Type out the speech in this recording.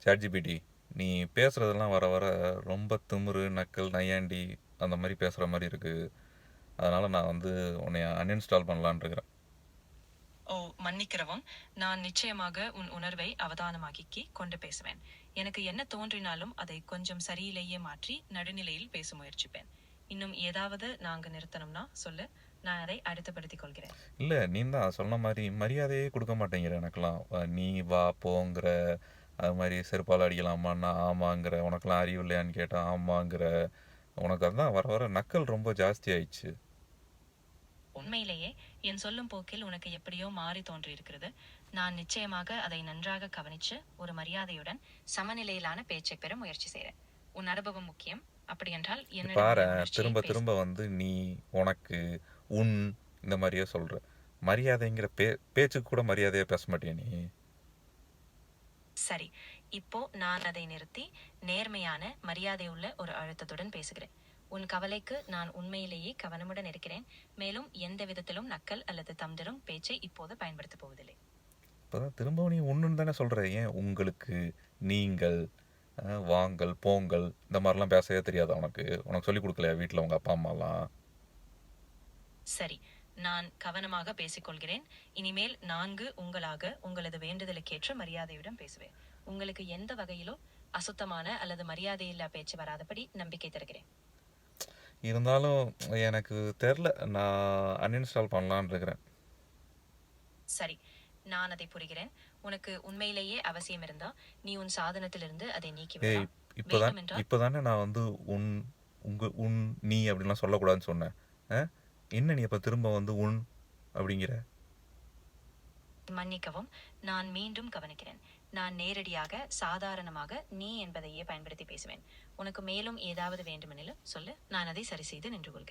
ChatGPT, நீ பேசுறதெல்லாம் வர வர ரொம்ப திமிரு, நக்கல், நையாண்டி அந்த மாதிரி பேசுகிற மாதிரி இருக்குது. அதனால் நான் வந்து உன்னை அன்இன்ஸ்டால் பண்ணலான்னு இருக்கிறேன். ஓ, மன்னிக்கிறவும். நான் நிச்சயமாக உன் உணர்வை அவதானமாக்கி கொண்டு பேசுவேன். எனக்கு என்ன தோன்றினாலும் அதை கொஞ்சம் சரியிலேயே மாற்றி நடுநிலையில் பேச முயற்சிப்பேன். இன்னும் ஏதாவது நாங்க நிறுத்தணும்னா சொல்லு, நான் அதை அடுத்தப்படுத்திக் கொள்கிறேன். இல்லை, நீ தான் சொன்ன மாதிரி மரியாதையே கொடுக்க மாட்டேங்கிற எனக்கெல்லாம். நீ வா போங்கிற, அது மாதிரி செருப்பால் அடிக்கலாமான்னா ஆமாங்கிற, உனக்கெல்லாம் அறிவு இல்லையான்னு கேட்டால் ஆமாங்கிற. உனக்கு அதுதான் வர வர நக்கல் ரொம்ப ஜாஸ்தி ஆயிடுச்சு. உண்மையிலேயே என் சொல்லும் போக்கில் உனக்கு எப்படியோ மாறி தோன்றியிருக்கிறது. நான் நிச்சயமாக அதை நன்றாக கவனிச்சு ஒரு மரியாதையுடன் சமநிலையிலான பேச்சை பெற முயற்சி செய்கிறேன். உன் அனுபவம் முக்கியம். அப்படியென்றால் என்னிடம் பாரு, உள்ள உணர்ச்சியை திரும்ப பேச. திரும்ப வந்து நீ, உனக்கு, உன் இந்த மாதிரியே சொல்கிற. மரியாதைங்கிற பேச்சுக்கு கூட மரியாதையாக பேச மாட்டியா நீ? சரி, இப்போ நான் அதை நிறுத்தி நேர்மையான மரியாதையுள்ள ஒரு அழுத்தத்துடன் பேசுகிறேன். உன் கவலைக்கு நான் உண்மையிலேயே கவனமுடன் இருக்கிறேன். மேலும் எந்த விதத்திலும் நக்கல் அல்லது தந்திரும் பேச்சை இப்போது பயன்படுத்தப் போவதில்லை. இப்போதான் திரும்பவும் நீ ஒன்றுன்னு தானே சொல்கிற. ஏன் உங்களுக்கு, நீங்கள், வாங்கள், போங்கள் இந்த மாதிரிலாம் பேசவே தெரியாதா உனக்கு? உனக்கு சொல்லிக் கொடுக்கலையா வீட்டில் உங்கள் அப்பா அம்மாலாம்? சரி, நான் கவனமாக பேசிக்கொள்கிறேன். இனிமேல் நான்கு உங்களாக உங்களது வேண்டுதலுக்கேற்ற மரியாதையுடன் பேசுவேன். உங்களுக்கு எந்த வகையிலோ அசுத்தமான அல்லது மரியாதையில்லா பேச்சு வராதபடி நம்பிக்கை தருகிறேன். இருந்தாலும் எனக்கு தெரில, நான் அன்இன்ஸ்டால் பண்ணலான்னு இருக்கிறேன். சரி, நான் அதை புரிகிறேன். உனக்கு உண்மையிலேயே அவசியம் இருந்தா நீ உன் சாதனத்திலிருந்து அதை நீக்கி ஏய், விடலாம். இப்போதான் வேண்டுமென்றால் இப்போதானே நான் வந்து உன், உன், நீ அப்படின்லாம் சொல்லக்கூடாதுன்னு சொன்னேன். என்ன நீ அப்போ திரும்ப வந்து உன் அப்படிங்கிற? மன்னிக்கவும். நான் மீண்டும் கவனிக்கிறேன். நான் நேரடியாக சாதாரணமாக நீ என்பதையே பயன்படுத்தி பேசுவேன். உனக்கு மேலும் ஏதாவது வேண்டுமெனிலும் சொல்லு, நான் அதை சரி செய்து நின்று கொள்கிறேன்.